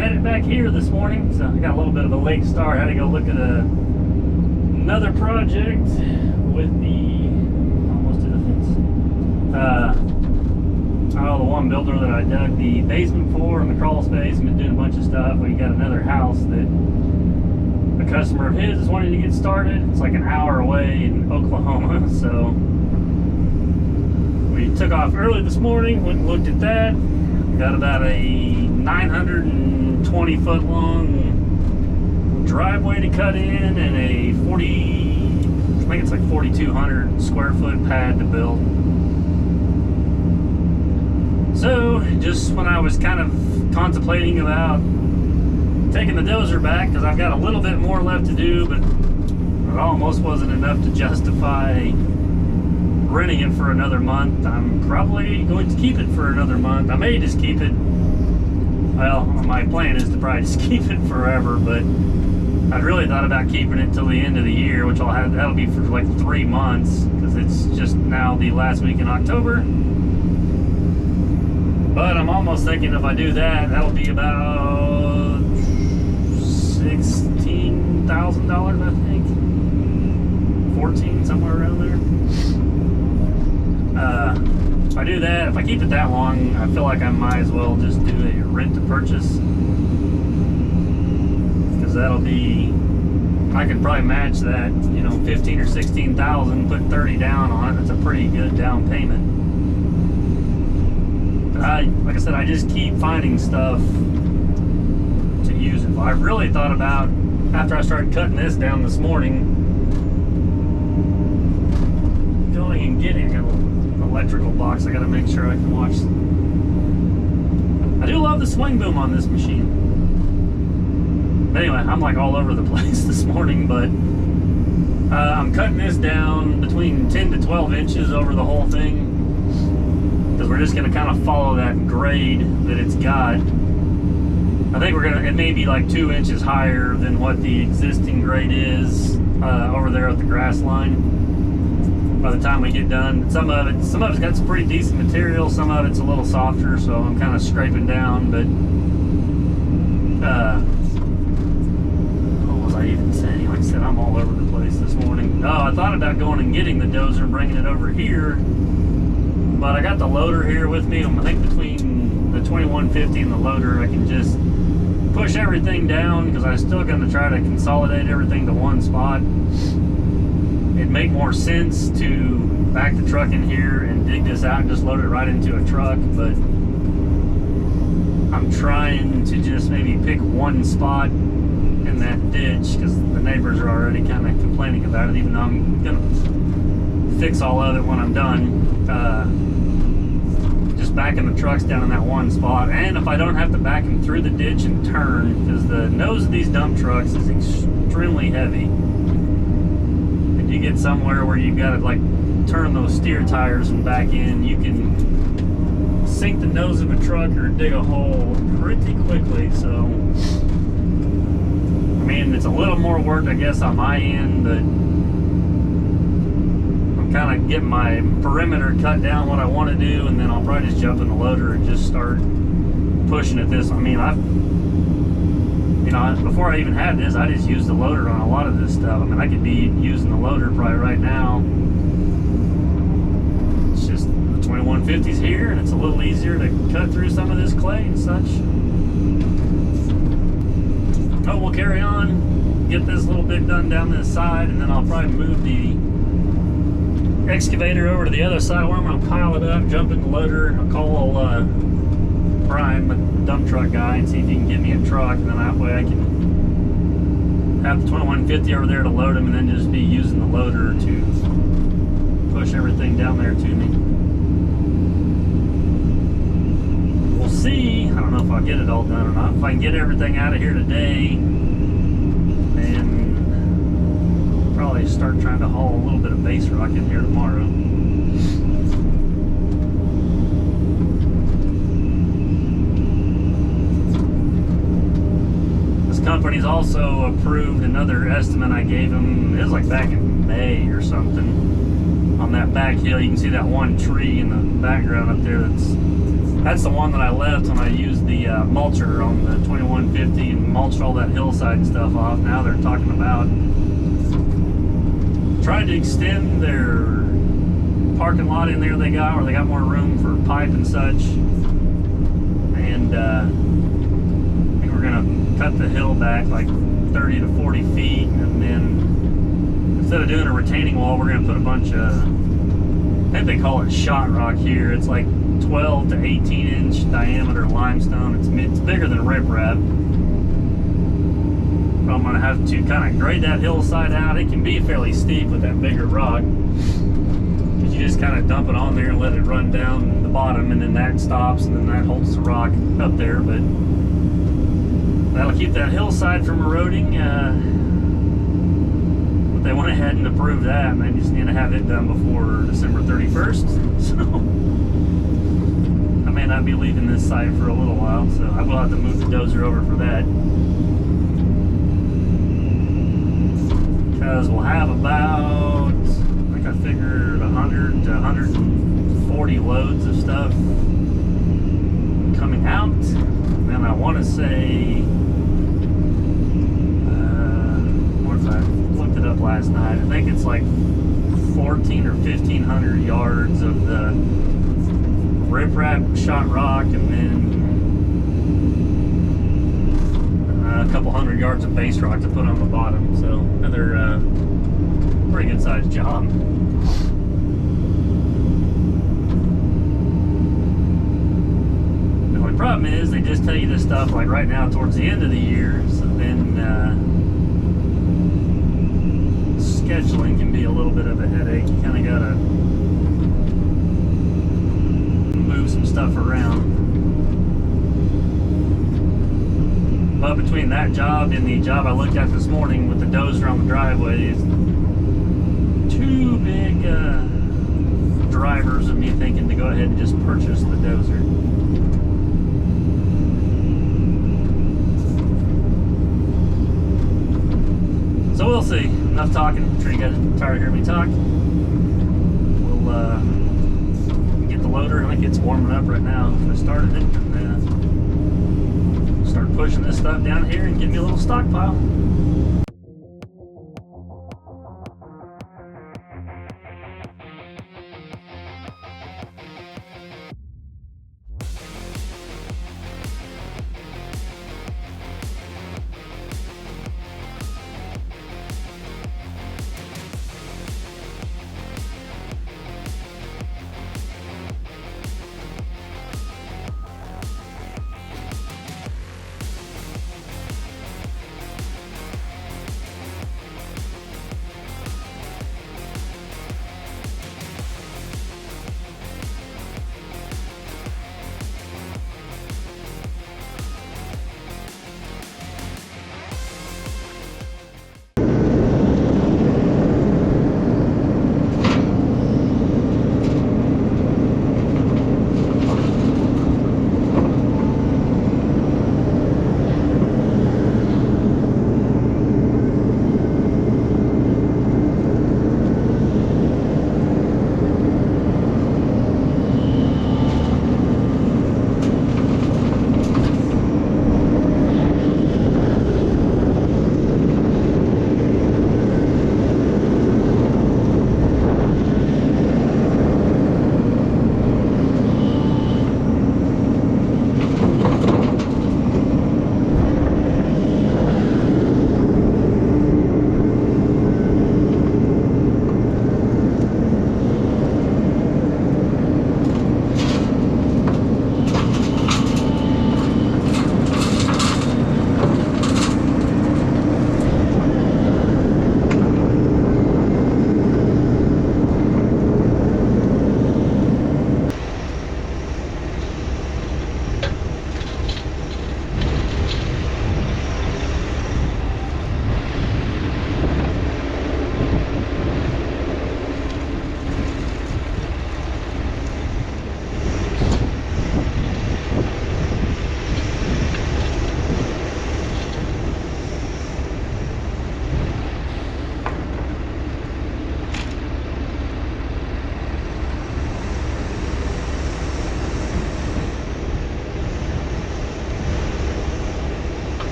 met it back here this morning, so I got a little bit of a late start. I had to go look at another project with the almost to the fence. The one builder that I dug the basement for and the crawl space and been doing a bunch of stuff. We got another house that a customer of his is wanting to get started. It's like an hour away in Oklahoma, so we took off early this morning, went and looked at that. Got about a 920 foot long driveway to cut in and a 4,200 square foot pad to build. So just when I was kind of contemplating about taking the dozer back, because I've got a little bit more left to do, but it almost wasn't enough to justify renting it for another month. I'm probably going to keep it for another month. I may just keep it, well, my plan is to probably just keep it forever, but I'd really thought about keeping it till the end of the year, which that'll be for like 3 months, because it's just now the last week in October. But I'm almost thinking if I do that, that'll be about $16,000, I think. 14, somewhere around there. If I do that, if I keep it that long, I feel like I might as well just do a rent to purchase. Because that'll be, I could probably match that, 15 or 16,000, put 30 down on it. That's a pretty good down payment. Like I said, I just keep finding stuff to use it. I really thought about, after I started cutting this down this morning, going and getting an electrical box. I gotta make sure I can watch. I do love the swing boom on this machine. But anyway, I'm like all over the place this morning, but I'm cutting this down between 10 to 12 inches over the whole thing, because we're just going to kind of follow that grade that it's got. I think it may be like 2 inches higher than what the existing grade is over there at the grass line by the time we get done. Some of it's got some pretty decent material, some of it's a little softer, so I'm kind of scraping down, but what was I even saying? Like I said, I'm all over the place this morning. Oh, I thought about going and getting the dozer and bringing it over here, but I got the loader here with me. I think between the 2150 and the loader, I can just push everything down, because I'm still going to try to consolidate everything to one spot. It'd make more sense to back the truck in here and dig this out and just load it right into a truck, but I'm trying to just maybe pick one spot in that ditch, because the neighbors are already kind of complaining about it, even though I'm going to fix all of it when I'm done. Just backing the trucks down in that one spot, and if I don't have to back them through the ditch and turn, because the nose of these dump trucks is extremely heavy. And you get somewhere where you've got to like turn those steer tires and back in, you can sink the nose of a truck or dig a hole pretty quickly. So I mean, it's a little more work, I guess, on my end, but kind of get my perimeter cut down what I want to do, and then I'll probably just jump in the loader and just start pushing at this. I mean, before I even had this, I just used the loader on a lot of this stuff. I mean, I could be using the loader probably right now. It's just the 2150's here, and it's a little easier to cut through some of this clay and such. Oh, we'll carry on, get this little bit done down this side, and then I'll probably move the excavator over to the other side where I'm going to pile it up, jump in the loader. I'll call Brian, the dump truck guy, and see if he can get me a truck, and then that way I can have the 2150 over there to load them, and then just be using the loader to push everything down there to me. We'll see. I don't know if I'll get it all done or not. If I can get everything out of here today, and probably start trying to haul a little bit of base rock in here tomorrow. This company's also approved another estimate I gave them. It was like back in May or something, on that back hill. You can see that one tree in the background up there. That's the one that I left when I used the mulcher on the 2150. mulched all that hillside and stuff off. Now they're talking about trying to extend their parking lot in there they got, where they got more room for pipe and such. And I think we're gonna cut the hill back like 30 to 40 feet, and then instead of doing a retaining wall, we're gonna put a bunch of, I think they call it shot rock here. It's like 12 to 18 inch diameter limestone. It's bigger than riprap. But I'm gonna have to kind of grade that hillside out. It can be fairly steep with that bigger rock. You just kind of dump it on there and let it run down the bottom, and then that stops, and then that holds the rock up there. But that'll keep that hillside from eroding. But they went ahead and approved that, and they just need to have it done before December 31st. So I may not be leaving this site for a little while, so I will have to move the dozer over for that. Because we'll have about, I figured 100 to 140 loads of stuff coming out. And I want to say, what if I looked it up last night? I think it's like 14 or 1,500 yards of the riprap shot rock, and then a couple hundred yards of base rock to put on the bottom. So another pretty good sized job. The only problem is they just tell you this stuff like right now towards the end of the year, so then scheduling can be a little bit of a headache. You kind of gotta move some stuff around. But between that job and the job I looked at this morning with the dozer on the driveway, two big drivers of me thinking to go ahead and just purchase the dozer. So we'll see. Enough talking. I'm sure you guys are tired of hearing me talk. We'll get the loader. I think it's warming up right now. I started it. And, start pushing this stuff down here and get me a little stockpile.